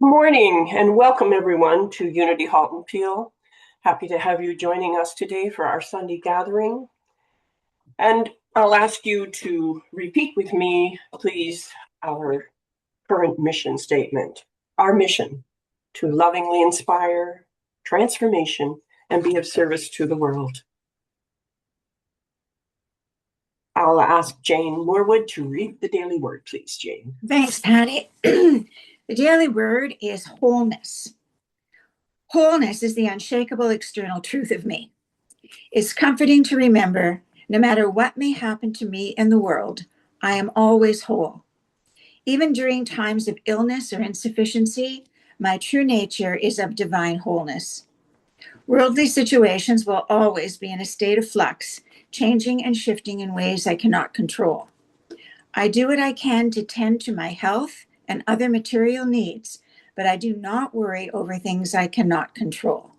Morning and welcome everyone to Unity Halton Peel. Happy to have you joining us today for our Sunday gathering. And I'll ask you to repeat with me, please, our current mission statement. Our mission: to lovingly inspire transformation and be of service to the world. I'll ask Jane Moorwood to read the daily word, please, Jane. Thanks, Patty. The daily word is wholeness. Wholeness is the unshakable external truth of me. It's comforting to remember, no matter what may happen to me in the world, I am always whole. Even during times of illness or insufficiency, my true nature is of divine wholeness. Worldly situations will always be in a state of flux, changing and shifting in ways I cannot control. I do what I can to tend to my health and other material needs, but I do not worry over things I cannot control.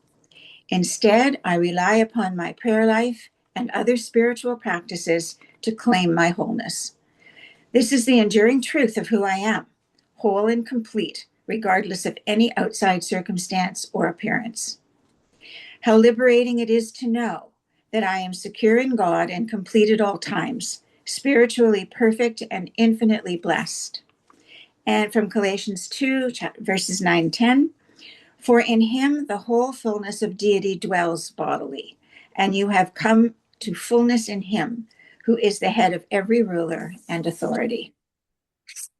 Instead, I rely upon my prayer life and other spiritual practices to claim my wholeness. This is the enduring truth of who I am, whole and complete, regardless of any outside circumstance or appearance. How liberating it is to know that I am secure in God and complete at all times, spiritually perfect and infinitely blessed. And from Galatians 2, verses 9 and 10, for in him the whole fullness of deity dwells bodily, and you have come to fullness in him, who is the head of every ruler and authority.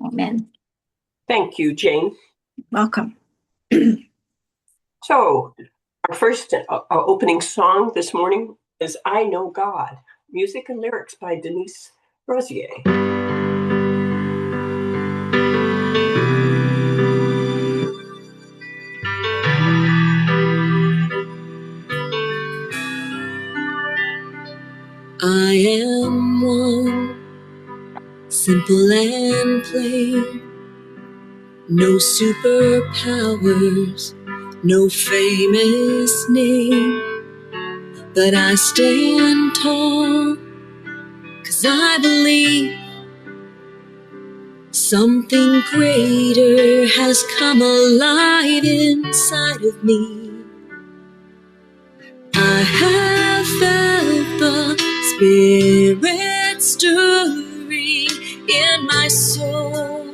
Amen. Thank you, Jane. Welcome. So, our first opening song this morning is I Know God, music and lyrics by Denise Rosier. I am one, simple and plain, no superpowers, no famous name, but I stand tall, 'cause I believe something greater has come alive inside of me. I have felt the Spirit stirring in my soul,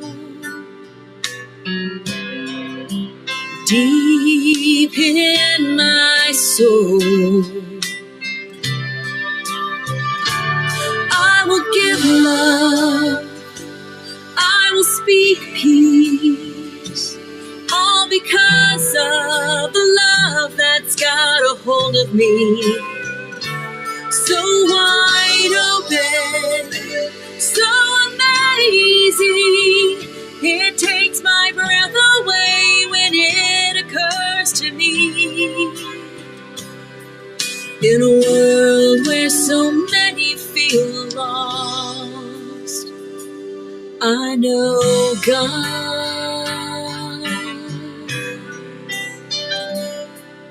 deep in my soul. I will give love, I will speak peace, all because of the love that's got a hold of me. So wide open, so amazing, it takes my breath away when it occurs to me. In a world where so many feel lost, I know God.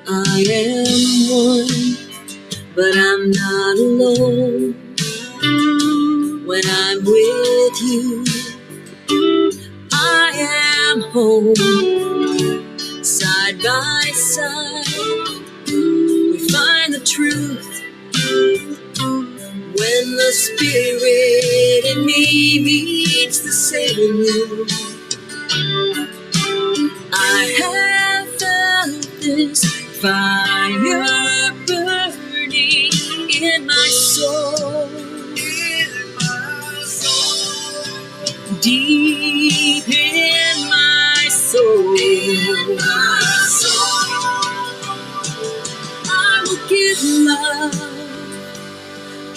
I am one, but I'm not alone. When I'm with you, I am home. Side by side, we find the truth. When the Spirit in me meets the Savior you, I have felt this fire burning in my soul, deep in my soul. I will give love,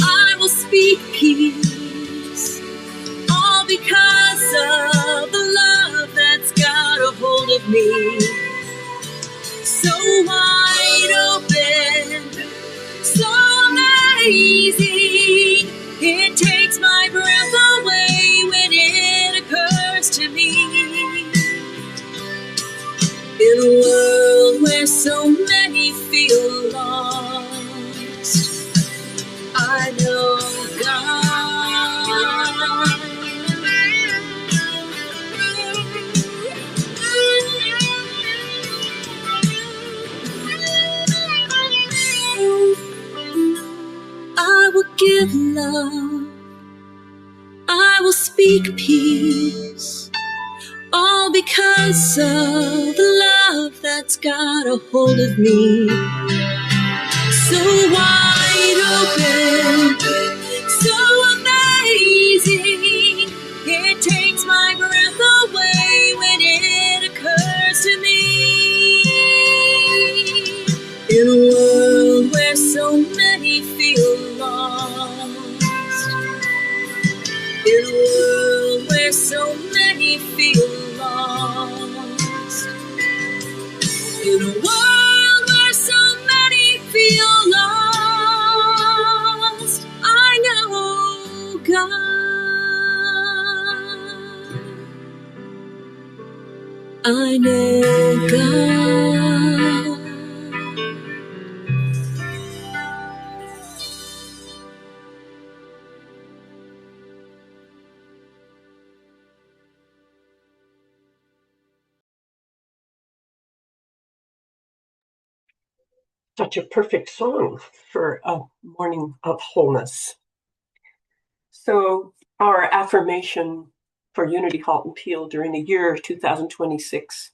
I will speak peace, all because of the love that's got a hold of me. So wide open, so amazing, it takes my breath away when it occurs to me. In a world where so many feel lost, I know God. with love. I will speak peace, all because of the love that's got a hold of me. So wide open, so amazing, it takes my breath away when it occurs to me. In a world where so many feel lost, in a world where so many feel lost, in a world where so many feel lost, I know God. I know God. Such a perfect song for a morning of wholeness. So, our affirmation for Unity Halton Peel during the year 2026,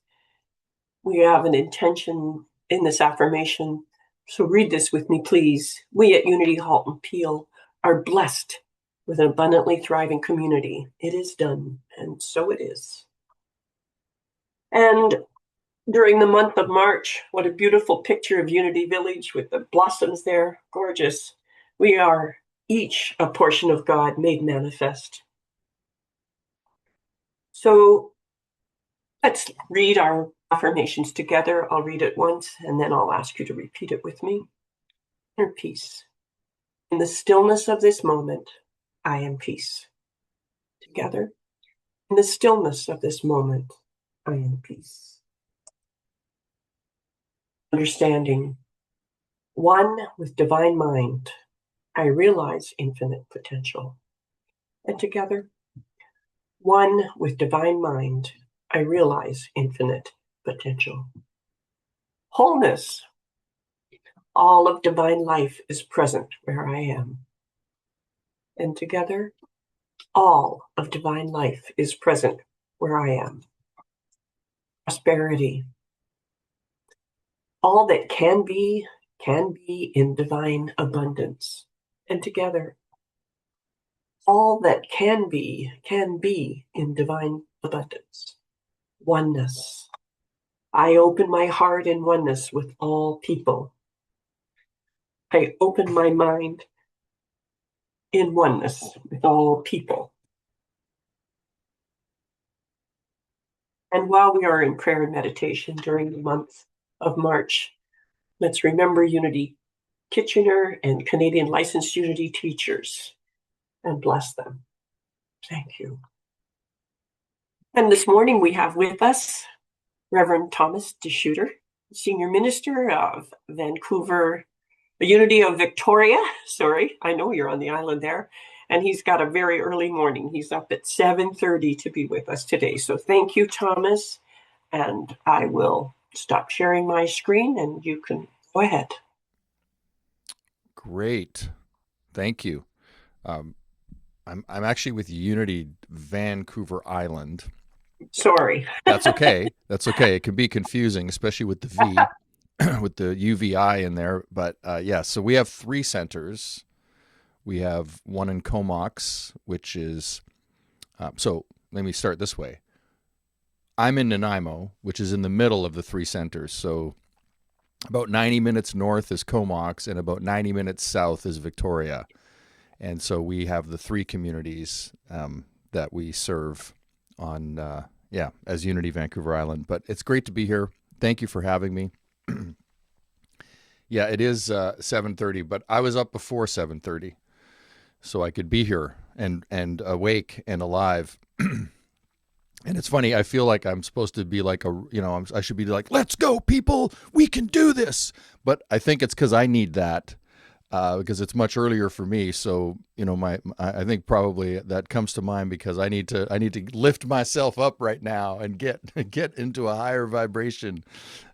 we have an intention in this affirmation. So, read this with me, please. We at Unity Halton Peel are blessed with an abundantly thriving community. It is done, and so it is. And during the month of March, what a beautiful picture of Unity Village with the blossoms there. Gorgeous. We are each a portion of God made manifest. So let's read our affirmations together. I'll read it once and then I'll ask you to repeat it with me. Inner peace. In the stillness of this moment, I am peace. Together. In the stillness of this moment, I am peace. Understanding. One with divine mind, I realize infinite potential. And together, one with divine mind, I realize infinite potential. Wholeness. All of divine life is present where I am. And together, all of divine life is present where I am. Prosperity. All that can be in divine abundance. And together, all that can be in divine abundance. Oneness. I open my heart in oneness with all people. I open my mind in oneness with all people. And while we are in prayer and meditation during the month of March, let's remember Unity Kitchener and Canadian licensed Unity teachers and bless them. Thank you. And this morning we have with us Reverend Thomas DeSchutter, Senior Minister of Vancouver, the Unity of Victoria. Sorry, I know you're on the island there. And he's got a very early morning. He's up at 7:30 to be with us today. So thank you, Thomas. And I will stop sharing my screen and you can go ahead. Great. Thank you. I'm actually with Unity Vancouver Island. Sorry. That's okay. That's okay. It can be confusing, especially with the V, with the UVI in there. But yeah, so we have 3 centers. We have one in Comox, which is, so let me start this way. I'm in Nanaimo, which is in the middle of the 3 centers. So about 90 minutes north is Comox and about 90 minutes south is Victoria. And so we have the 3 communities that we serve on, as Unity Vancouver Island. But it's great to be here. Thank you for having me. Yeah, it is 7:30, but I was up before 7:30, so I could be here and awake and alive. And it's funny, I feel like I'm supposed to be like I should be like, let's go, people, we can do this. But I think it's because I need that. Because it's much earlier for me, so I think probably that comes to mind because I need to lift myself up right now and get into a higher vibration.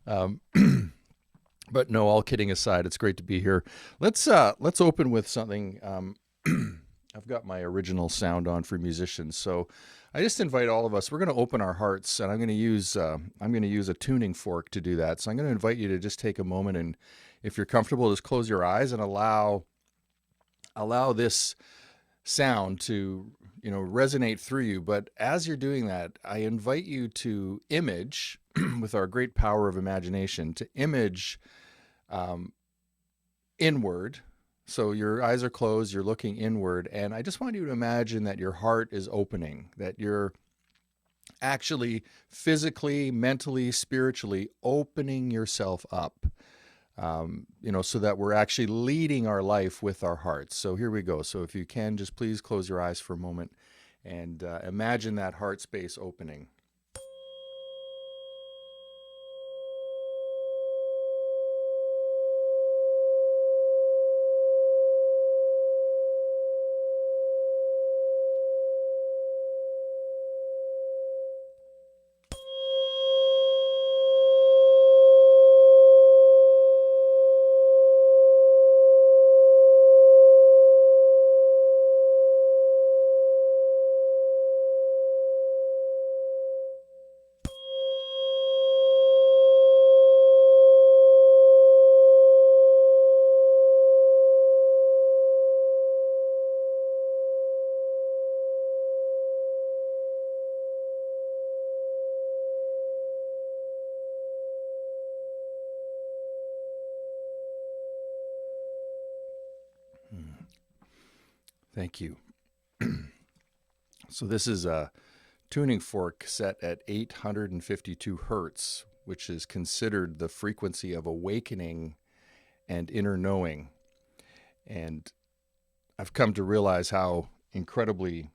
But no, all kidding aside, it's great to be here. Let's open with something. I've got my original sound on for musicians. So I just invite all of us. We're going to open our hearts, and I'm going to use a tuning fork to do that. So I'm going to invite you to just take a moment, and if you're comfortable, just close your eyes and allow this sound to resonate through you. But as you're doing that, I invite you to image with our great power of imagination, to image inward. So your eyes are closed, you're looking inward, and I just want you to imagine that your heart is opening, that you're actually physically, mentally, spiritually opening yourself up, so that we're actually leading our life with our hearts. So here we go. So if you can, just please close your eyes for a moment and imagine that heart space opening. Thank you. So this is a tuning fork set at 852 hertz, which is considered the frequency of awakening and inner knowing. And I've come to realize how incredibly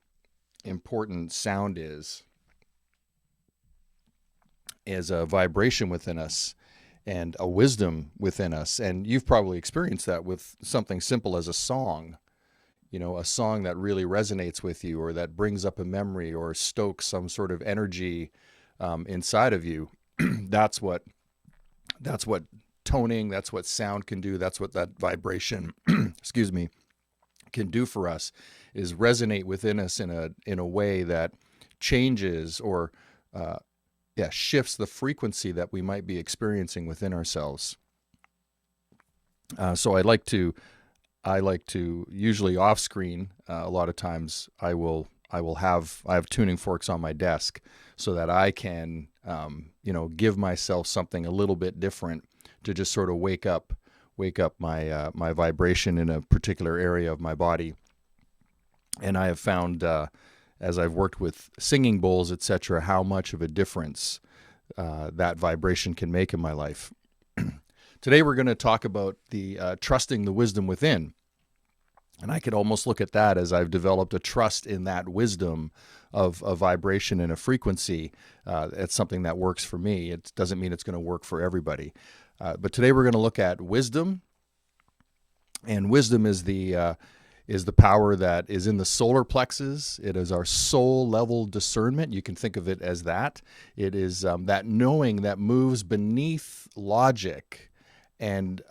important sound is as a vibration within us and a wisdom within us. And you've probably experienced that with something simple as a song. A song that really resonates with you, or that brings up a memory or stokes some sort of energy inside of you. That's what toning, that's what sound can do. That's what that vibration, excuse me, can do for us, is resonate within us in a way that changes or shifts the frequency that we might be experiencing within ourselves. So I like to usually off screen. A lot of times I have tuning forks on my desk so that I can give myself something a little bit different to just sort of wake up my my vibration in a particular area of my body. And I have found as I've worked with singing bowls, etc., how much of a difference that vibration can make in my life. Today we're going to talk about the trusting the wisdom within. And I could almost look at that as I've developed a trust in that wisdom of a vibration and a frequency. It's something that works for me. It doesn't mean it's going to work for everybody. But today we're going to look at wisdom. And wisdom is the power that is in the solar plexus. It is our soul level discernment. You can think of it as that. It is that knowing that moves beneath logic and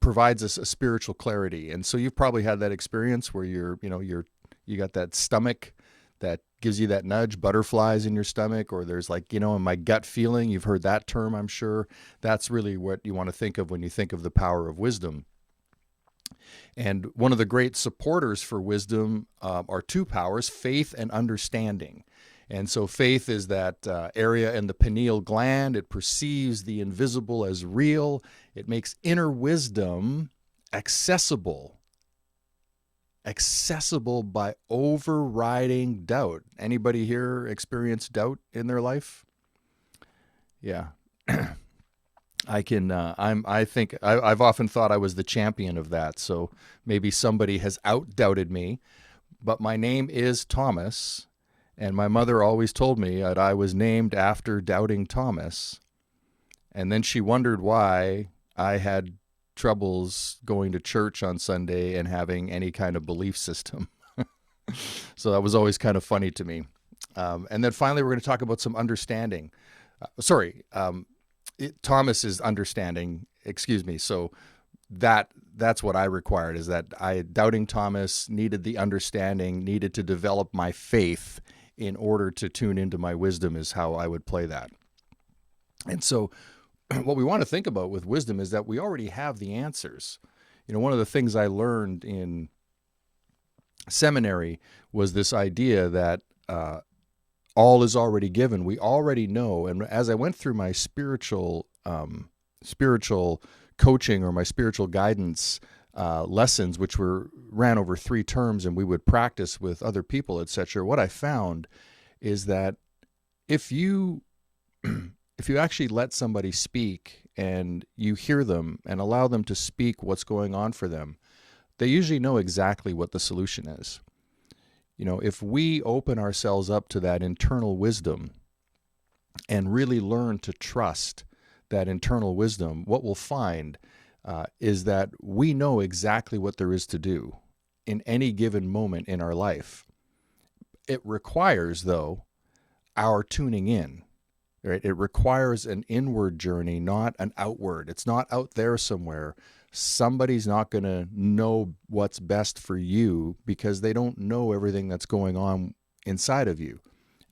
provides us a spiritual clarity. And so you've probably had that experience where you got that stomach that gives you that nudge, butterflies in your stomach, or there's in my gut feeling. You've heard that term, I'm sure. That's really what you want to think of when you think of the power of wisdom. And one of the great supporters for wisdom are two powers, faith and understanding. And so faith is that area in the pineal gland. It perceives the invisible as real. It makes inner wisdom accessible by overriding doubt. Anybody here experience doubt in their life? Yeah. I've often thought I was the champion of that. So maybe somebody has out-doubted me, but my name is Thomas. And my mother always told me that I was named after Doubting Thomas. And then she wondered why I had troubles going to church on Sunday and having any kind of belief system. So that was always kind of funny to me. And then finally, we're going to talk about some understanding. Thomas is understanding, excuse me. So that that's what I required, is that doubting Thomas, needed the understanding, needed to develop my faith in order to tune into my wisdom, is how I would play that. And so what we want to think about with wisdom is that we already have the answers. One of the things I learned in seminary was this idea that all is already given. We already know. And as I went through my spiritual coaching, or my spiritual guidance lessons, which ran over 3 terms, and we would practice with other people, etc., what I found is that if you actually let somebody speak and you hear them and allow them to speak what's going on for them, they usually know exactly what the solution is. If we open ourselves up to that internal wisdom and really learn to trust that internal wisdom, what we'll find is that we know exactly what there is to do in any given moment in our life. It requires, though, our tuning in. Right? It requires an inward journey, not an outward. It's not out there somewhere. Somebody's not going to know what's best for you because they don't know everything that's going on inside of you.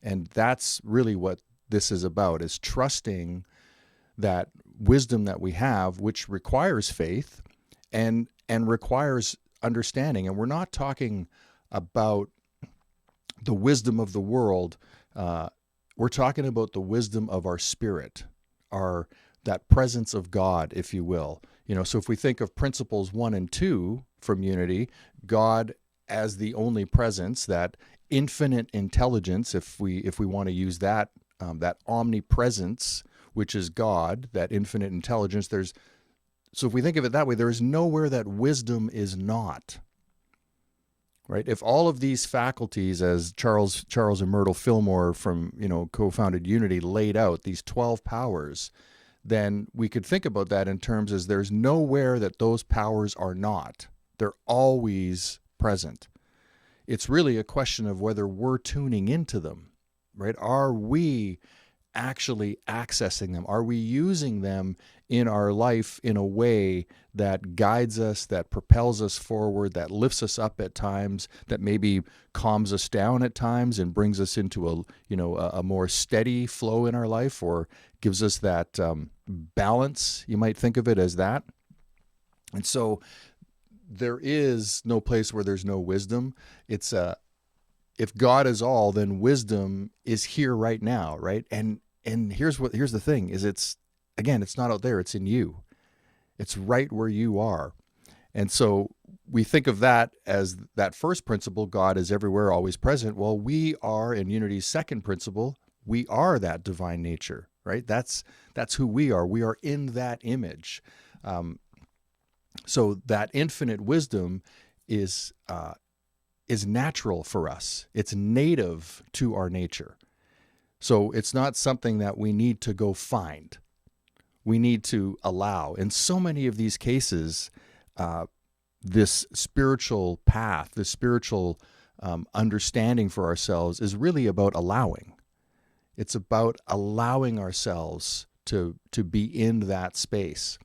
And that's really what this is about, is trusting that wisdom that we have, which requires faith and requires understanding. And we're not talking about the wisdom of the world. We're talking about the wisdom of our spirit, that presence of God, if you will. So if we think of principles 1 and 2 from unity, God as the only presence, that infinite intelligence, if we want to use that, that omnipresence, which is God, that infinite intelligence. So if we think of it that way, there is nowhere that wisdom is not. Right? If all of these faculties, as Charles and Myrtle Fillmore from co-founded Unity laid out, these 12 powers, then we could think about that in terms as there's nowhere that those powers are not. They're always present. It's really a question of whether we're tuning into them, right? Are we actually accessing them? Are we using them in our life in a way that guides us, that propels us forward, that lifts us up at times, that maybe calms us down at times and brings us into a more steady flow in our life, or gives us that balance? You might think of it as that. And so there is no place where there's no wisdom. It's if God is all, then wisdom is here right now, right? And here's the thing is, it's not out there, it's in you. It's right where you are. And so we think of that as that first principle, God is everywhere, always present. Well, we are, in Unity's second principle, we are that divine nature, right? That's who we are. We are in that image. So that infinite wisdom is natural for us. It's native to our nature. So it's not something that we need to go find. We need to allow. In so many of these cases, this spiritual path, this spiritual understanding for ourselves is really about allowing. It's about allowing ourselves to be in that space.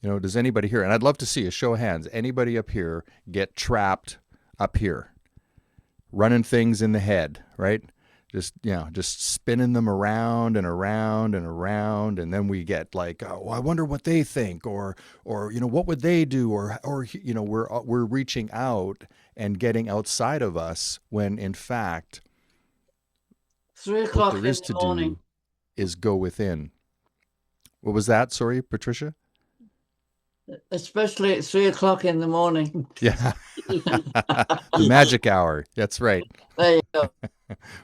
Does anybody here, and I'd love to see a show of hands, anybody up here get trapped up here, running things in the head, right? Just spinning them around and around and around, and then we get like, oh, I wonder what they think, or what would they do, or we're reaching out and getting outside of us, when in fact 3 what o'clock there in is the to morning. do is go within. What was that? Sorry, Patricia? Especially at 3 o'clock in the morning. Yeah. The magic hour. That's right. There you go.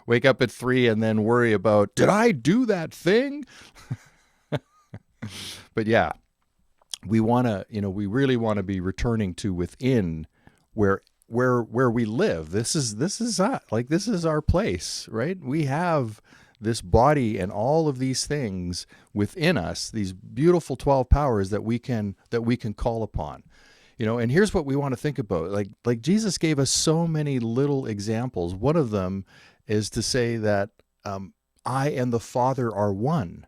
Wake up at 3 and then worry about, did I do that thing? But yeah, we really want to be returning to within, where we live. This is our place, right? We have this body and all of these things within us, these beautiful 12 powers that we can call upon. And here's what we want to think about. Like Jesus gave us so many little examples. One of them is to say that I and the Father are one.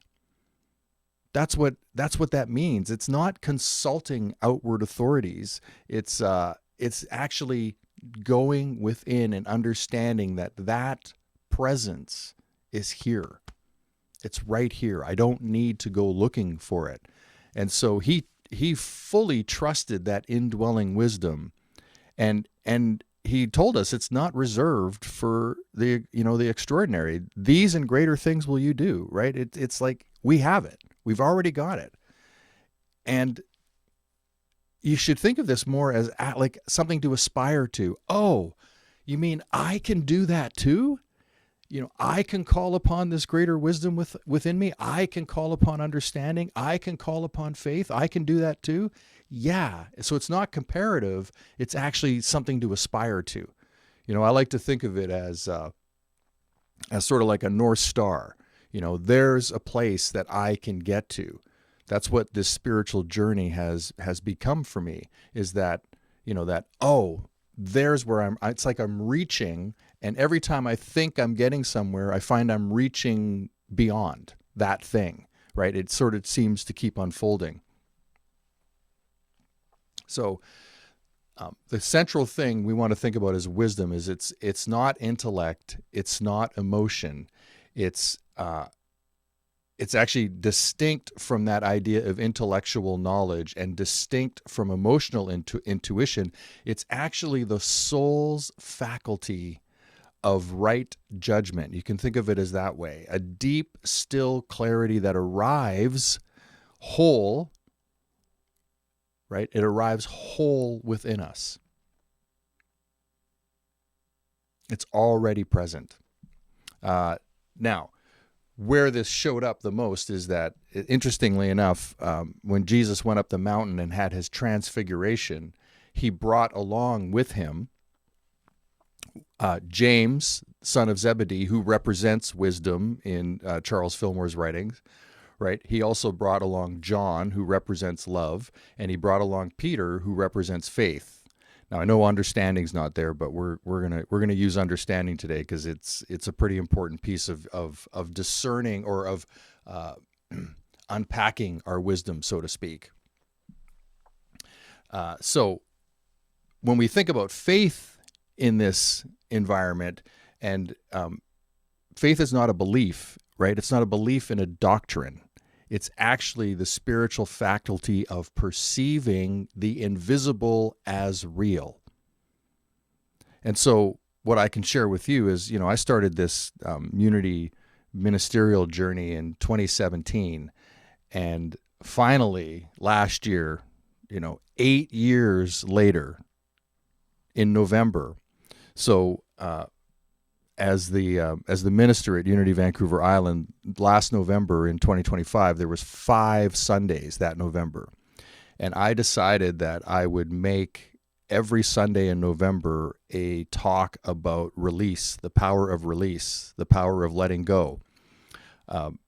That's what that means. It's not consulting outward authorities. It's actually going within and understanding that presence is here. It's right here. I don't need to go looking for it. And so he fully trusted that indwelling wisdom, and he told us it's not reserved for the extraordinary. These and greater things will you do, right? It's like we have it. We've already got it. And you should think of this more as like something to aspire to. Oh, you mean I can do that too? I can call upon this greater wisdom within me. I can call upon understanding. I can call upon faith. I can do that too. Yeah. So it's not comparative. It's actually something to aspire to. I like to think of it as sort of like a North Star. There's a place that I can get to. That's what this spiritual journey has become for me, is that, there's where it's like I'm reaching, and every time I think I'm getting somewhere, I find I'm reaching beyond that thing, right? It sort of seems to keep unfolding. So the central thing we want to think about as wisdom is it's not intellect, it's not emotion, it's actually distinct from that idea of intellectual knowledge and distinct from emotional intuition. It's actually the soul's faculty of right judgment. You can think of it as that way. A deep, still clarity that arrives whole, right? It arrives whole within us. It's already present. Now, where this showed up the most is that, interestingly enough, when Jesus went up the mountain and had his transfiguration, he brought along with him James, son of Zebedee, who represents wisdom in Charles Fillmore's writings, right? He also brought along John, who represents love, and he brought along Peter, who represents faith. Now, I know understanding's not there, but we're gonna use understanding today because it's a pretty important piece of discerning, or of unpacking our wisdom, so to speak. So when we think about faith in this environment, and faith is not a belief, right? It's not a belief in a doctrine. It's actually the spiritual faculty of perceiving the invisible as real. And so what I can share with you is, I started this Unity ministerial journey in 2017. And finally, last year, 8 years later, in November, so as the minister at Unity Vancouver Island last November in 2025, there was 5 Sundays that November, and I decided that I would make every Sunday in November a talk about release, the power of release, the power of letting go.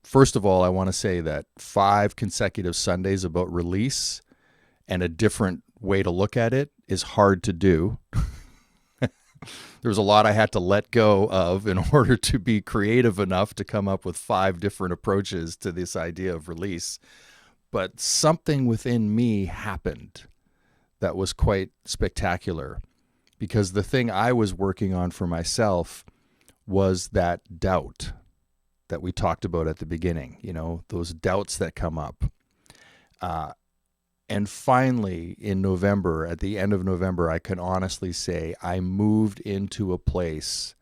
First of all, I want to say that 5 consecutive Sundays about release and a different way to look at it is hard to do. There was a lot I had to let go of in order to be creative enough to come up with 5 different approaches to this idea of release. But something within me happened that was quite spectacular, because the thing I was working on for myself was that doubt that we talked about at the beginning, those doubts that come up. And finally, in November, at the end of November, I can honestly say I moved into a place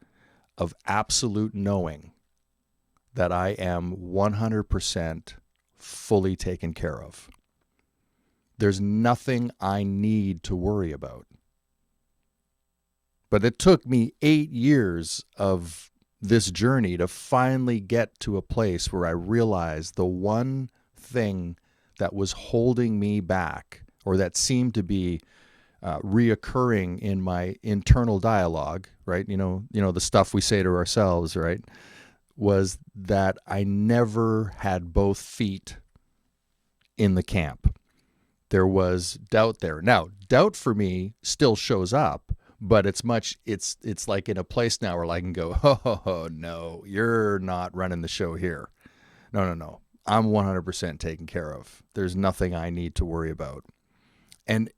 of absolute knowing that I am 100% fully taken care of. There's nothing I need to worry about. But it took me 8 years of this journey to finally get to a place where I realized the one thing that was holding me back, or that seemed to be reoccurring in my internal dialogue, right? The stuff we say to ourselves, right? Was that I never had both feet in the camp. There was doubt there. Now, doubt for me still shows up, but it's like in a place now where I can go, oh no, you're not running the show here. No. I'm 100% taken care of. There's nothing I need to worry about. And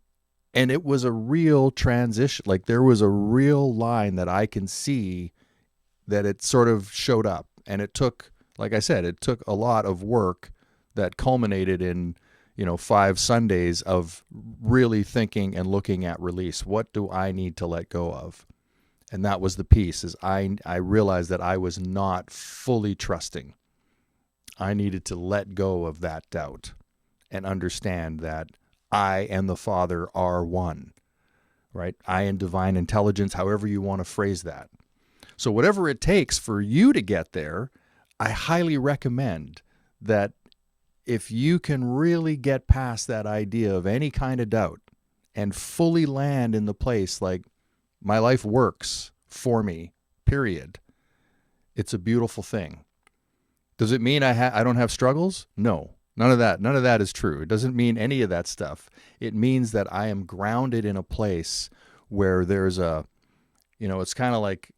it was a real transition. Like there was a real line that I can see that it sort of showed up. And it took, like I said, it took a lot of work that culminated in, 5 Sundays of really thinking and looking at release. What do I need to let go of? And that was the piece, is I realized that I was not fully trusting. I needed to let go of that doubt and understand that I and the Father are one, right? I and divine intelligence, however you want to phrase that. So whatever it takes for you to get there, I highly recommend that if you can really get past that idea of any kind of doubt and fully land in the place like my life works for me, period, it's a beautiful thing. Does it mean I don't have struggles? No, none of that. None of that is true. It doesn't mean any of that stuff. It means that I am grounded in a place where there's it's kind of like,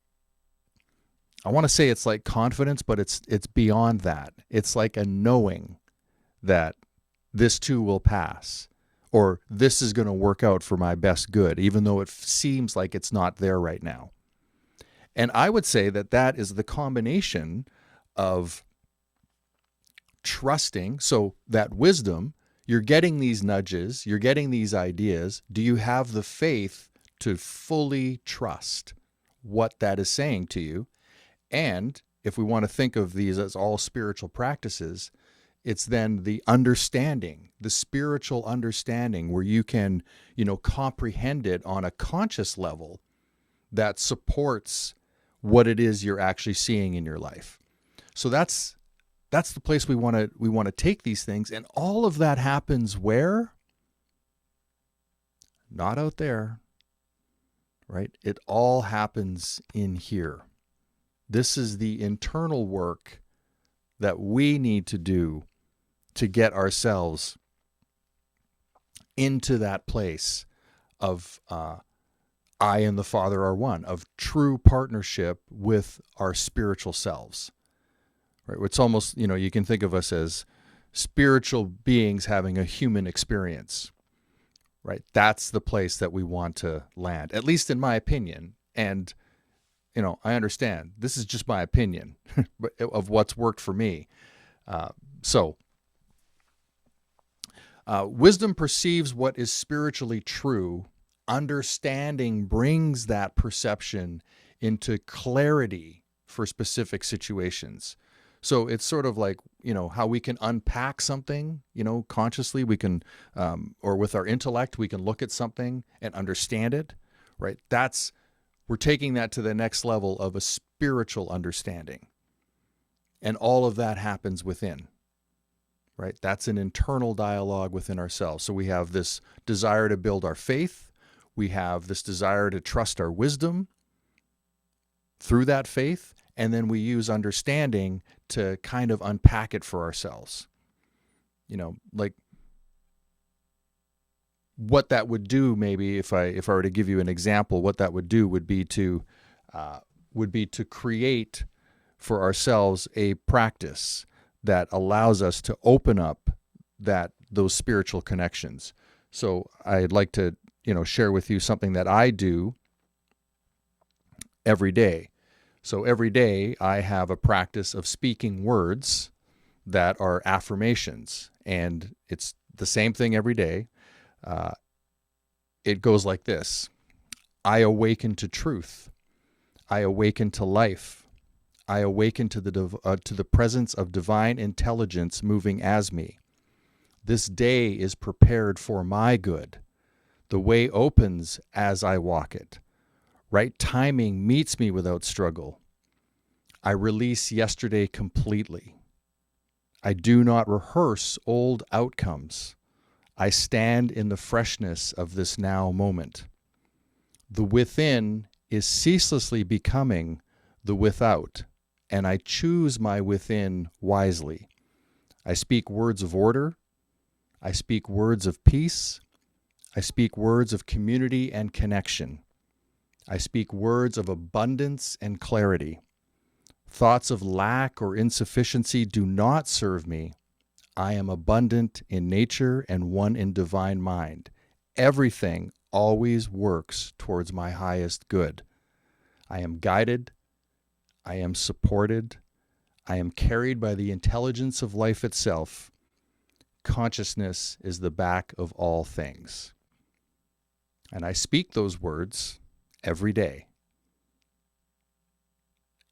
I want to say it's like confidence, but it's beyond that. It's like a knowing that this too will pass, or this is going to work out for my best good, even though it seems like it's not there right now. And I would say that is the combination of trusting. So that wisdom, you're getting these nudges, you're getting these ideas. Do you have the faith to fully trust what that is saying to you? And if we want to think of these as all spiritual practices, it's then the understanding, the spiritual understanding where you can, comprehend it on a conscious level that supports what it is you're actually seeing in your life. So that's the place we want to take these things, and all of that happens where? Not out there, right? It all happens in here. This is the internal work that we need to do to get ourselves into that place of I and the Father are one, of true partnership with our spiritual selves. Right? It's almost, you can think of us as spiritual beings having a human experience. Right? That's the place that we want to land, at least in my opinion. And I understand this is just my opinion of what's worked for me. Wisdom perceives what is spiritually true. Understanding brings that perception into clarity for specific situations. So it's sort of like, how we can unpack something, consciously. We can, or with our intellect, we can look at something and understand it, right? We're taking that to the next level of a spiritual understanding. And all of that happens within, right? That's an internal dialogue within ourselves. So we have this desire to build our faith. We have this desire to trust our wisdom through that faith. And then we use understanding to kind of unpack it for ourselves. Like what that would do, maybe if I were to give you an example, what that would do would be to create for ourselves a practice that allows us to open up those spiritual connections. So I'd like to, share with you something that I do every day. So every day I have a practice of speaking words that are affirmations, and it's the same thing every day. It goes like this: I awaken to truth. I awaken to life. I awaken to the presence of divine intelligence moving as me. This day is prepared for my good. The way opens as I walk it. Right timing meets me without struggle. I release yesterday completely. I do not rehearse old outcomes. I stand in the freshness of this now moment. The within is ceaselessly becoming the without, and I choose my within wisely. I speak words of order. I speak words of peace. I speak words of community and connection. I speak words of abundance and clarity. Thoughts of lack or insufficiency do not serve me. I am abundant in nature and one in divine mind. Everything always works towards my highest good. I am guided. I am supported. I am carried by the intelligence of life itself. Consciousness is the back of all things. And I speak those words every day.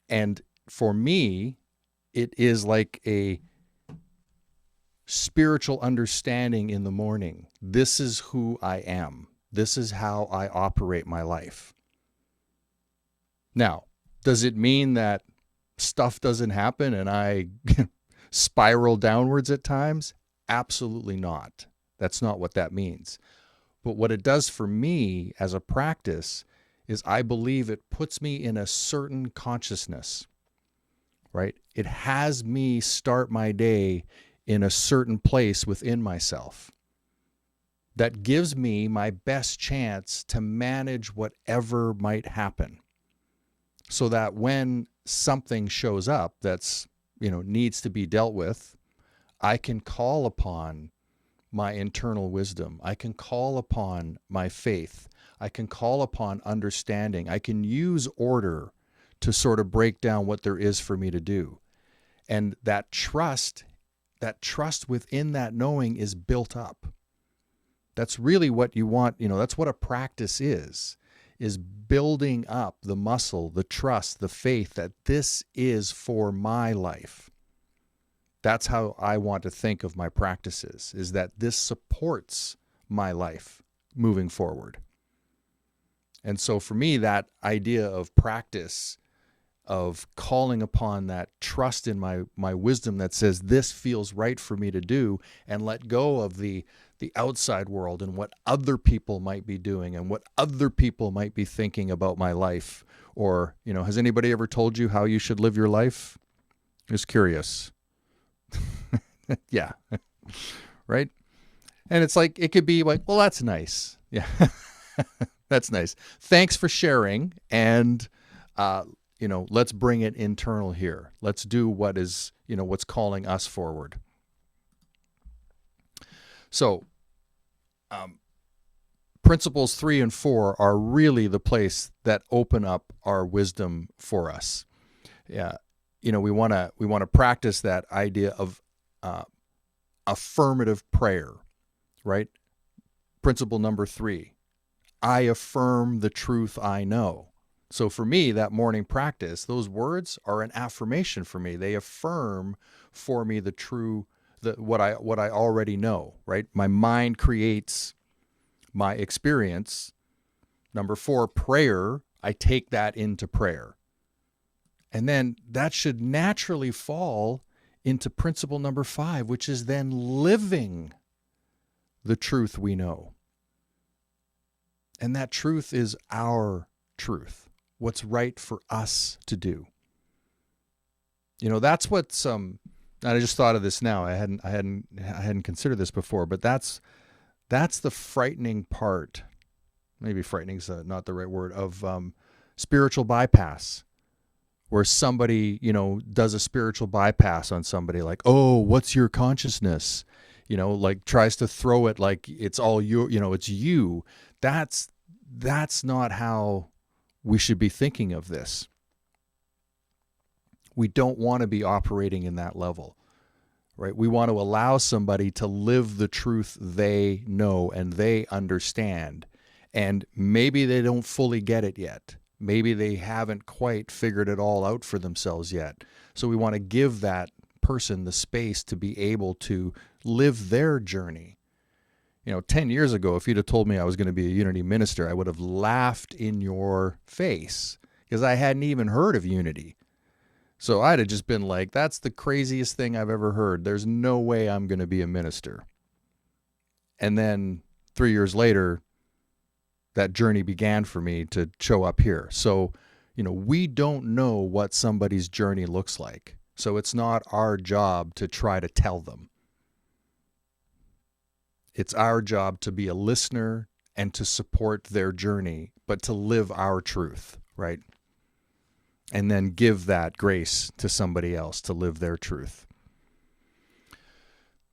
And for me, it is like a spiritual understanding in the morning. This is who I am. This is how I operate my life. Now, does it mean that stuff doesn't happen and I spiral downwards at times? Absolutely not. That's not what that means. But what it does for me as a practice is I believe it puts me in a certain consciousness, right? It has me start my day in a certain place within myself that gives me my best chance to manage whatever might happen, so that when something shows up that's, needs to be dealt with, I can call upon my internal wisdom. I can call upon my faith. I can call upon understanding. I can use order to sort of break down what there is for me to do. And that trust within that knowing is built up. That's really what you want. That's what a practice is building up the muscle, the trust, the faith that this is for my life. That's how I want to think of my practices, is that this supports my life moving forward. And so for me, that idea of practice, of calling upon that trust in my wisdom that says this feels right for me to do, and let go of the outside world and what other people might be doing and what other people might be thinking about my life. Or, has anybody ever told you how you should live your life? Just curious. Yeah. Right? And it's like, it could be like, well, that's nice. Yeah. That's nice. Thanks for sharing. And, let's bring it internal here. Let's do what is, what's calling us forward. So, principles 3 and 4 are really the place that open up our wisdom for us. Yeah. We want to practice that idea of affirmative prayer, right? Principle number 3, I affirm the truth I know. So for me, that morning practice, those words are an affirmation for me. They affirm for me what I already know, right? My mind creates my experience. Number 4, prayer, I take that into prayer. And then that should naturally fall into principle number 5, which is then living the truth we know. And that truth is our truth, what's right for us to do. That's what I just thought of this now. I hadn't considered this before, but that's the frightening part. Maybe frightening is not the right word, of spiritual bypass. Where somebody, does a spiritual bypass on somebody, like, oh, what's your consciousness? Like tries to throw it like it's all you, it's you. That's not how we should be thinking of this. We don't want to be operating in that level, right? We want to allow somebody to live the truth they know and they understand. And maybe they don't fully get it yet. Maybe they haven't quite figured it all out for themselves yet. So we want to give that person the space to be able to live their journey. 10 years ago, if you'd have told me I was going to be a Unity minister, I would have laughed in your face because I hadn't even heard of Unity. So I'd have just been like, that's the craziest thing I've ever heard. There's no way I'm going to be a minister. And then 3 years later, that journey began for me to show up here. So, we don't know what somebody's journey looks like. So it's not our job to try to tell them. It's our job to be a listener and to support their journey, but to live our truth, right? And then give that grace to somebody else to live their truth.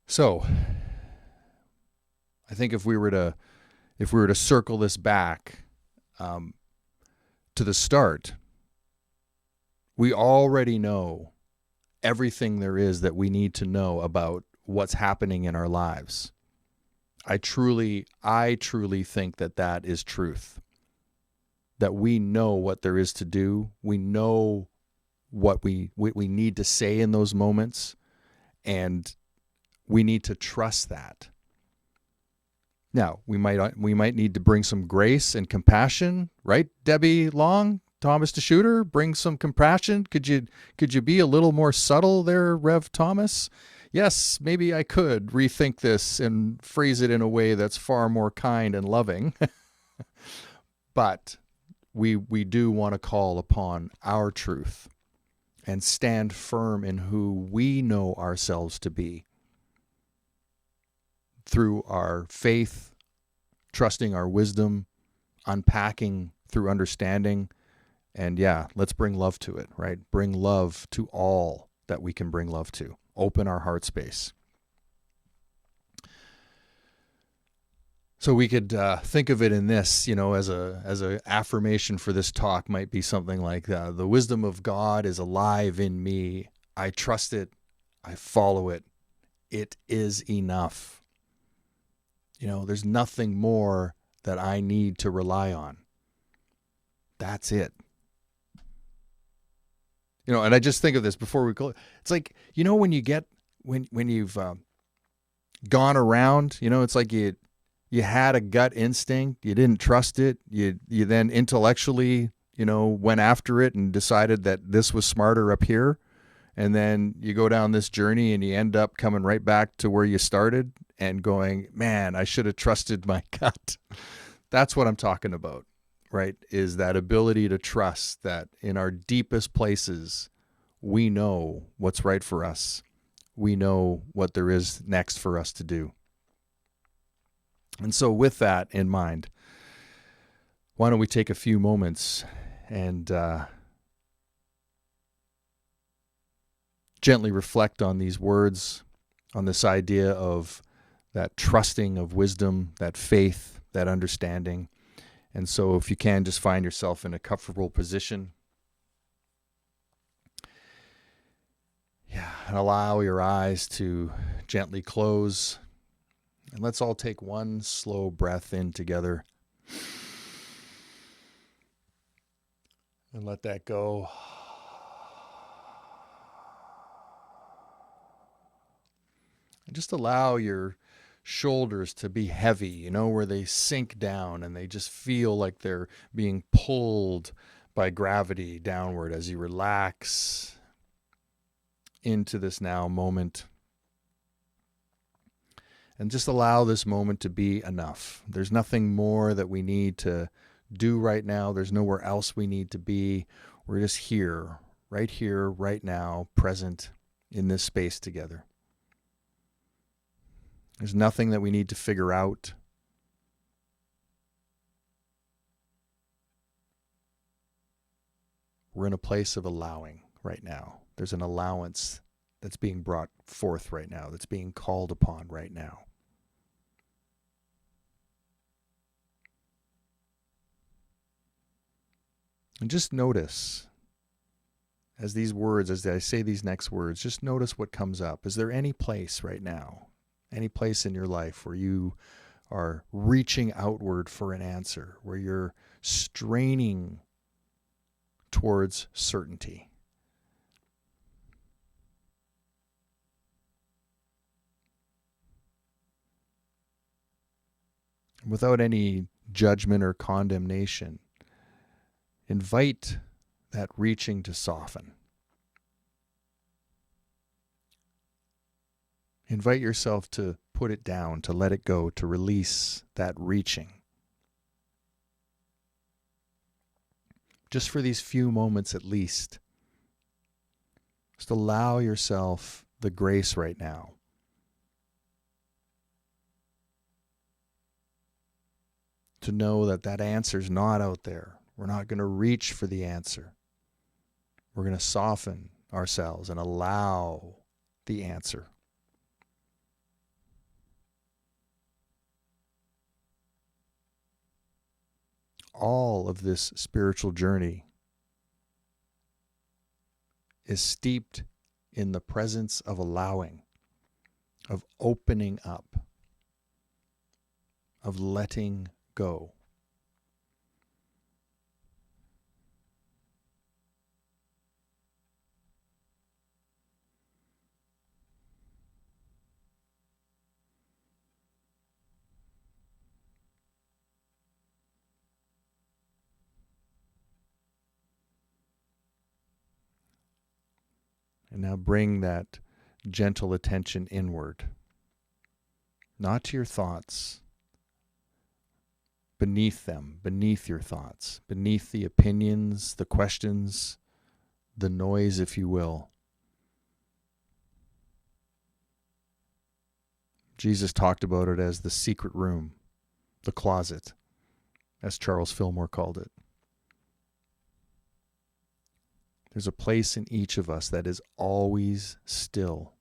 So I think if we were to circle this back to the start, we already know everything there is that we need to know about what's happening in our lives. I truly think that is truth. That we know what there is to do. We know what we need to say in those moments, and we need to trust that. Now, we might need to bring some grace and compassion, right, Debbie Long, Thomas DeSchutter? Bring some compassion. Could you be a little more subtle there, Rev Thomas? Yes, maybe I could rethink this and phrase it in a way that's far more kind and loving. But we do want to call upon our truth and stand firm in who we know ourselves to be through our faith, trusting our wisdom, unpacking through understanding. And yeah, let's bring love to it, right? Bring love to all that we can bring love to. Open our heart space. So we could think of it in this, as a affirmation for this talk might be something like, the wisdom of God is alive in me. I trust it. I follow it. It is enough. There's nothing more that I need to rely on. That's it. And I just think of this before we go. It's like, when you've gone around, it's like you had a gut instinct, you didn't trust it, you then intellectually, went after it and decided that this was smarter up here. And then you go down this journey and you end up coming right back to where you started and going, man, I should have trusted my gut. That's what I'm talking about, right? Is that ability to trust that in our deepest places, we know what's right for us. We know what there is next for us to do. And so with that in mind, why don't we take a few moments and gently reflect on these words, on this idea of that trusting of wisdom, that faith, that understanding. And so if you can, just find yourself in a comfortable position. Yeah, and allow your eyes to gently close. And let's all take one slow breath in together. And let that go. And just allow your shoulders to be heavy, where they sink down and they just feel like they're being pulled by gravity downward as you relax into this now moment. And just allow this moment to be enough. There's nothing more that we need to do right now. There's nowhere else we need to be. We're just here, right now, present in this space together. There's nothing that we need to figure out. We're in a place of allowing right now. There's an allowance that's being brought forth right now, that's being called upon right now. And just notice, as I say these next words, just notice what comes up. Is there any place right now, any place in your life where you are reaching outward for an answer, where you're straining towards certainty? Without any judgment or condemnation, invite that reaching to soften. Invite yourself to put it down, to let it go, to release that reaching. Just for these few moments at least. Just allow yourself the grace right now to know that that answer's not out there. We're not going to reach for the answer. We're going to soften ourselves and allow the answer. all of this spiritual journey is steeped in the presence of allowing, of opening up, of letting go. And now bring that gentle attention inward, not to your thoughts, beneath them, beneath your thoughts, beneath the opinions, the questions, the noise, if you will. Jesus talked about it as the secret room, the closet, as Charles Fillmore called it. There's a place in each of us that is always still.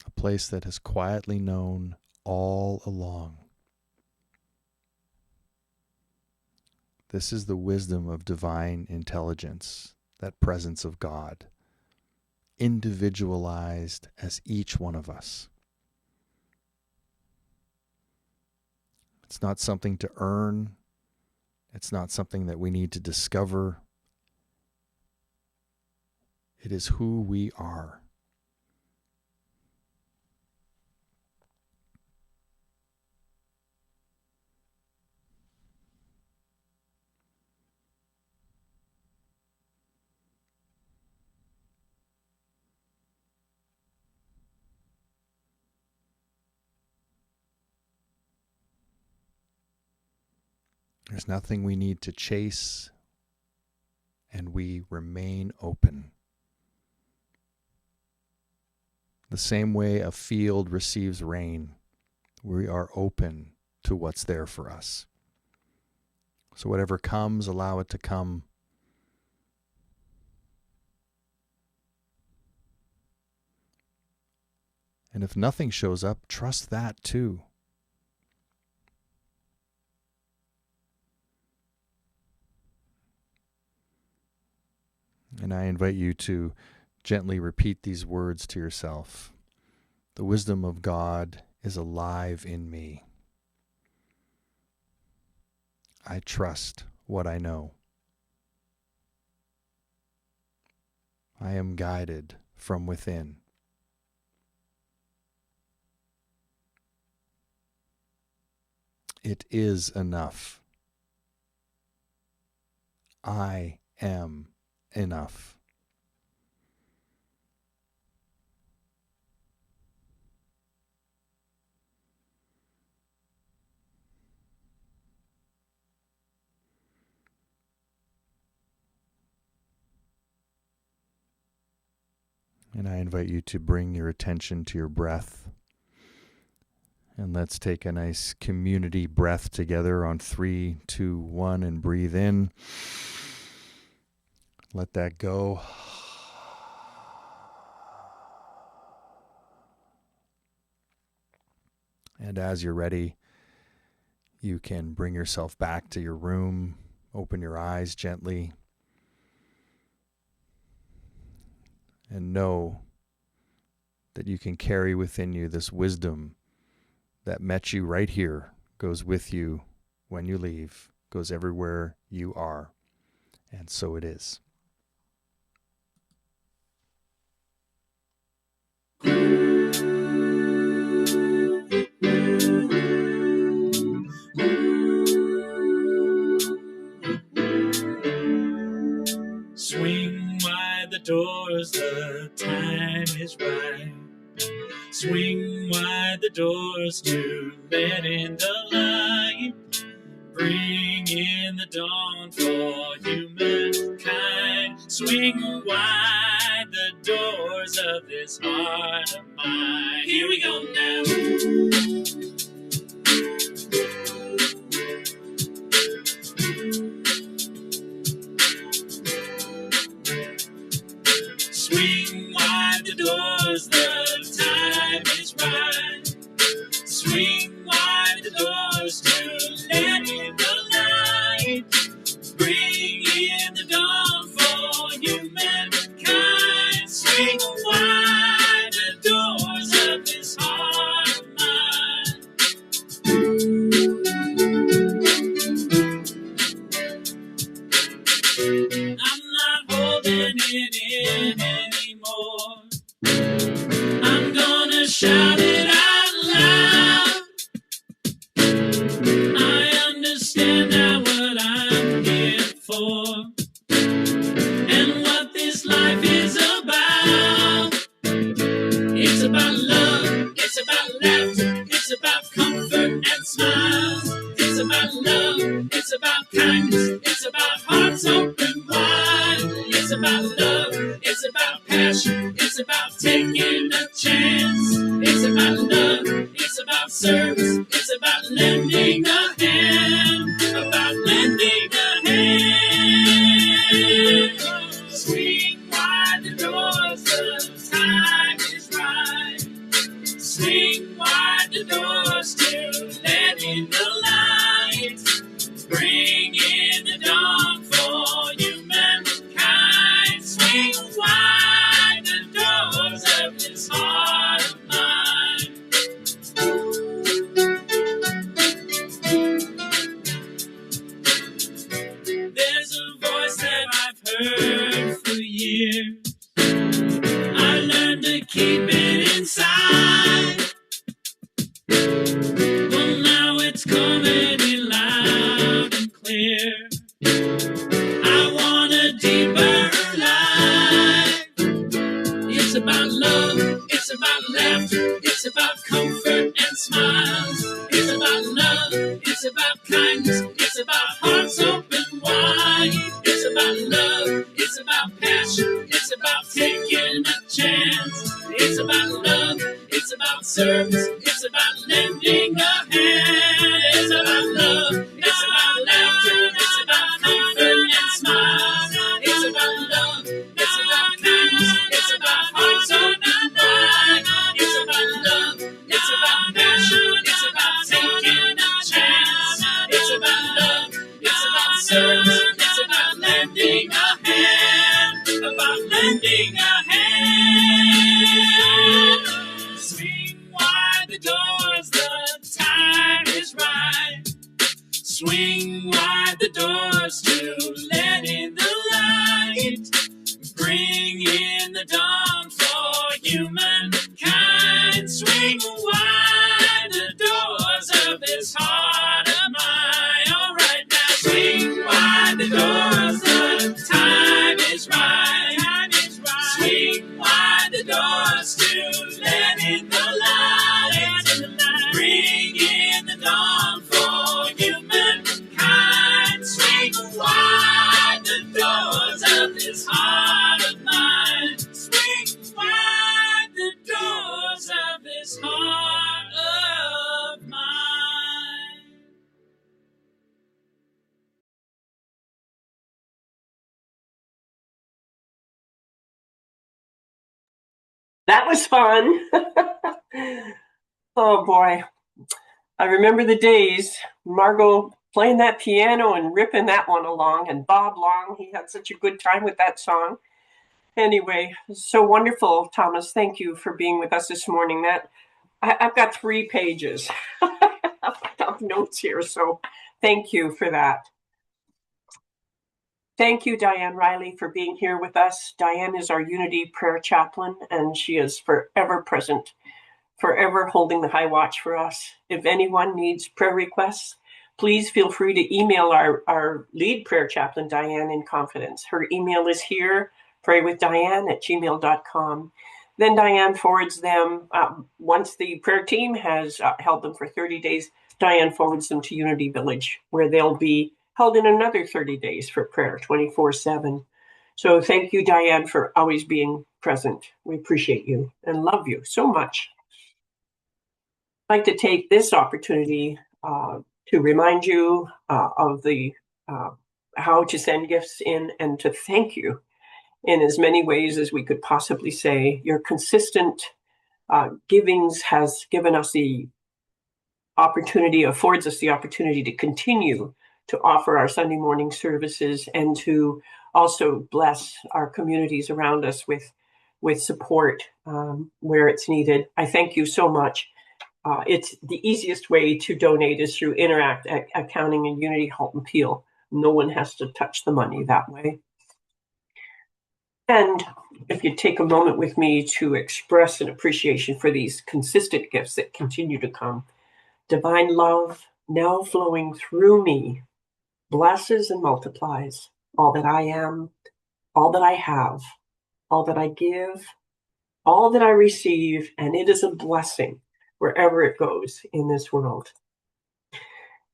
A place that has quietly known all along. This is the wisdom of divine intelligence, that presence of God, individualized as each one of us. It's not something to earn. It's not something that we need to discover. It is who we are. There's nothing we need to chase, and we remain open. The same way a field receives rain, we are open to what's there for us. So whatever comes, allow it to come. And if nothing shows up, trust that too. And I invite you to gently repeat these words to yourself. The wisdom of God is alive in me. I trust what I know. I am guided from within. It is enough. I am enough. And I invite you to bring your attention to your breath. And let's take a nice community breath together on 3, 2, 1, and breathe in. Let that go. And as you're ready, you can bring yourself back to your room, open your eyes gently, and know that you can carry within you this wisdom that met you right here, goes with you when you leave, goes everywhere you are. And so it is. Swing wide the doors, the time is right. Swing wide the doors to let in the light. Bring in the dawn for humankind. Swing wide the doors of this heart of mine. Here we go now. smiles. It's about love, it's about kindness, it's about hearts open wide. It's about love, it's about passion, it's about taking a chance. It's about love, it's about service, it's about lending a hand, about lending a hand. Swing wide the doors, the time is right. Swing wide the doors to let in the light. Bring in the dawn for humankind. Swing wide the doors of this heart of mine. There's a voice that I've heard for years. I learned to keep it inside. Well, now it's coming in loud and clear. I want a deeper life. It's about love, it's about laughter, it's about comfort and smiles. It's about love, it's about kindness, it's about hearts open wide. It's about love, it's about passion, it's about taking a chance. It's about love, it's about service, it's about lending a hand. It's about love, it's about laughter, it's about comfort and smiles. It's about love, it's about kindness, it's about hearts open wide. It's about love, it's about passion, it's about taking a chance. It's about love, it's about service, it's about lending a hand, about lending a hand. Swing wide the doors, the time is right. Swing wide the doors to let in the light. Bring in the dawn for humankind. Swing wide the doors of this heart of mine. All right now, swing wide the doors, the time is right. Time is right. Swing wide the doors to let in the light. Bring in the dawn for humankind. Swing wide the doors of this heart of mine. Swing wide the doors of this heart of mine. That was fun. Oh boy. I remember the days, Margot playing that piano and ripping that one along, and Bob Long, he had such a good time with that song. Anyway, so wonderful, Thomas. Thank you for being with us this morning. I've got 3 pages of notes here, so thank you for that. Thank you, Diane Riley, for being here with us. Diane is our Unity Prayer Chaplain, and she is forever present, forever holding the high watch for us. If anyone needs prayer requests, please feel free to email our lead prayer chaplain, Diane, in confidence. Her email is here, praywithdiane@gmail.com. Then Diane forwards them, once the prayer team has held them for 30 days, Diane forwards them to Unity Village, where they'll be held in another 30 days for prayer, 24/7. So thank you, Diane, for always being present. We appreciate you and love you so much. I'd like to take this opportunity to remind you of the how to send gifts in and to thank you in as many ways as we could possibly say. Your consistent givings has given us the opportunity, affords us the opportunity to continue to offer our Sunday morning services and to also bless our communities around us with support where it's needed. I thank you so much. It's the easiest way to donate is through Interact Accounting and Unity Halton Peel. No one has to touch the money that way. And if you take a moment with me to express an appreciation for these consistent gifts that continue to come. Divine love now flowing through me blesses and multiplies all that I am, all that I have, all that I give, all that I receive, and it is a blessing wherever it goes in this world.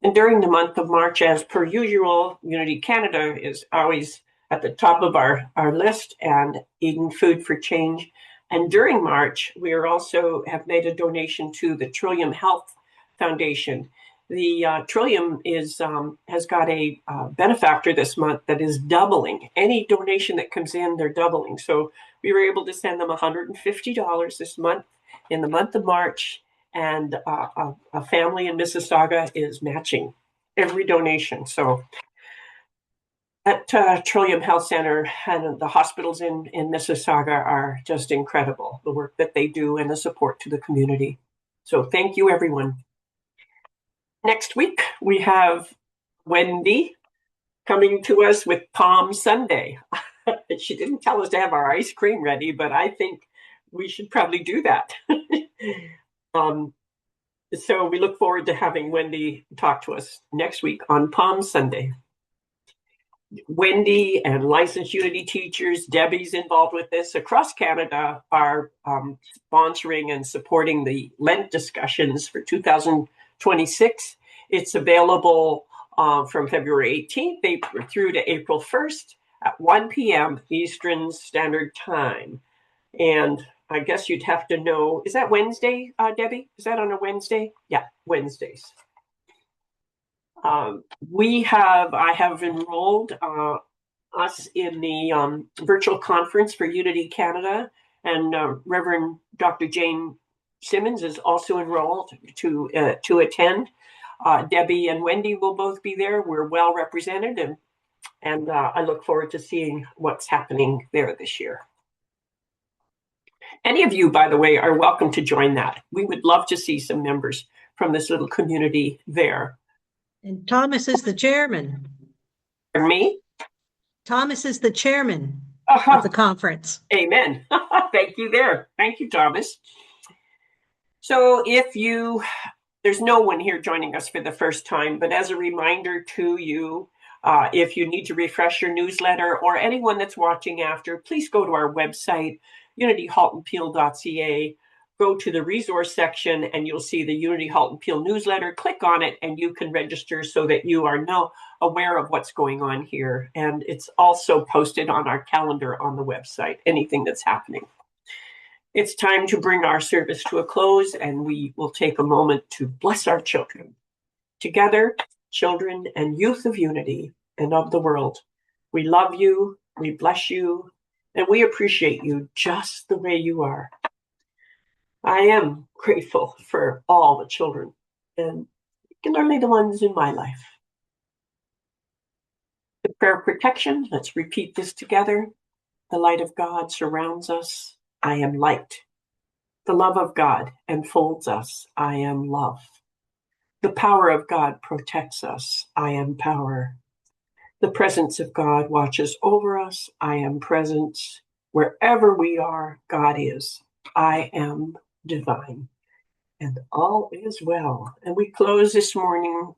And during the month of March, as per usual, Unity Canada is always at the top of our list, and Eden Food for Change. And during March, we are also have made a donation to the Trillium Health Foundation. The Trillium has got a benefactor this month that is doubling. Any donation that comes in, they're doubling. So we were able to send them $150 this month in the month of March, and a family in Mississauga is matching every donation. So at Trillium Health Center and the hospitals in Mississauga are just incredible, the work that they do and the support to the community. So thank you, everyone. Next week, we have Wendy coming to us with Palm Sunday. She didn't tell us to have our ice cream ready, but I think we should probably do that. So we look forward to having Wendy talk to us next week on Palm Sunday. Wendy and licensed Unity teachers, Debbie's involved with this across Canada, are sponsoring and supporting the Lent discussions for 2026. It's available from February 18th through to April 1st at 1 p.m. Eastern Standard Time. And I guess you'd have to know, is that Wednesday, Debbie? Is that on a Wednesday? Yeah, Wednesdays. I have enrolled us in the virtual conference for Unity Canada, and Reverend Dr. Jane Simmons is also enrolled to attend. Debbie and Wendy will both be there. We're well represented, and I look forward to seeing what's happening there this year. Any of you, by the way, are welcome to join that. We would love to see some members from this little community there. And Thomas is the chairman. Pardon me? Thomas is the chairman of the conference. Amen. Thank you there. Thank you, Thomas. So there's no one here joining us for the first time, but as a reminder to you, if you need to refresh your newsletter, or anyone that's watching after, please go to our website, unityhaltonpeel.ca. Go to the resource section and you'll see the Unity Halton Peel newsletter. Click on it and you can register so that you are now aware of what's going on here. And it's also posted on our calendar on the website, anything that's happening. It's time to bring our service to a close, and we will take a moment to bless our children. Together, children and youth of Unity and of the world, we love you, we bless you, and we appreciate you just the way you are. I am grateful for all the children, and particularly the ones in my life. The prayer of protection, let's repeat this together. The light of God surrounds us. I am light. The love of God enfolds us. I am love. The power of God protects us. I am power. The presence of God watches over us. I am presence. Wherever we are, God is. I am divine. And all is well. And we close this morning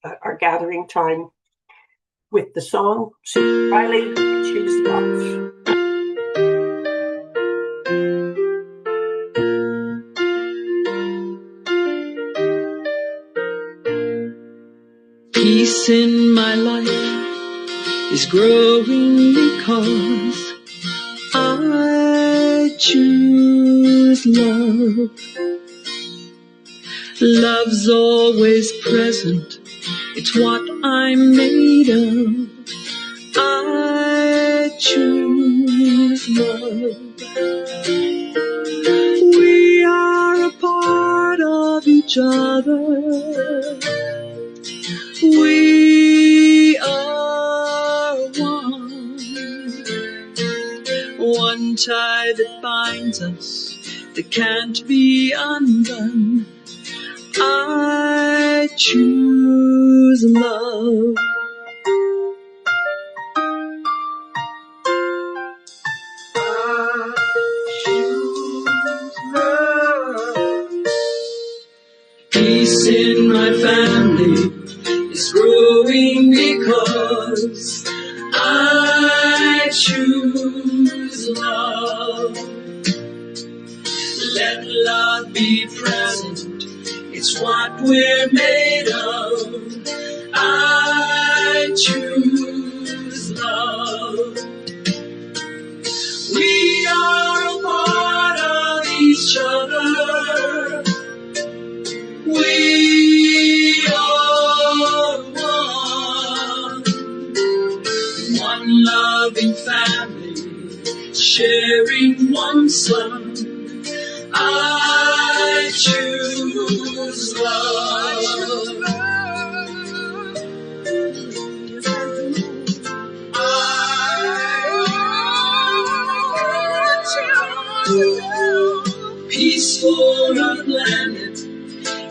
our gathering time with the song, Susan Riley, Choose Love. Peace in my life is growing because I choose love. Love's always present, it's what I'm made of. I choose love. We are a part of each other. We are one tie that binds us, that can't be undone. I choose love. I choose love. Peace in my family is growing because I choose love. Let love be present, it's It's what we're made of. I choose love. We are a part of each other. We are one loving family, sharing one son. I choose love. Peaceful our planet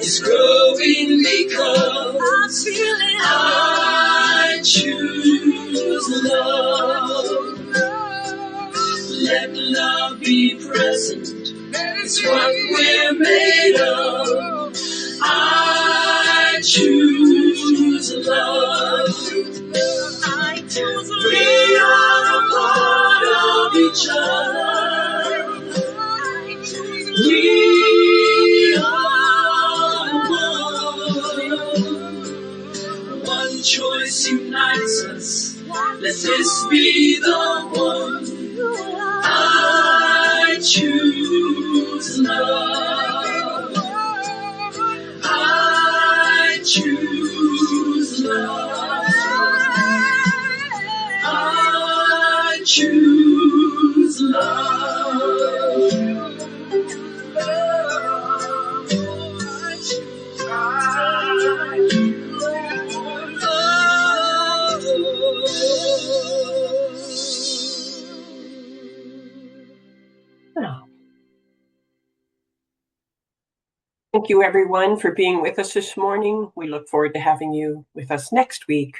is growing because I choose love. Let love be present. It's what we're made of. I choose love. We are a part of each other. We are one. One choice unites us. Let this be the one. I choose love. I choose love. I choose love. Thank you, everyone, for being with us this morning. We look forward to having you with us next week.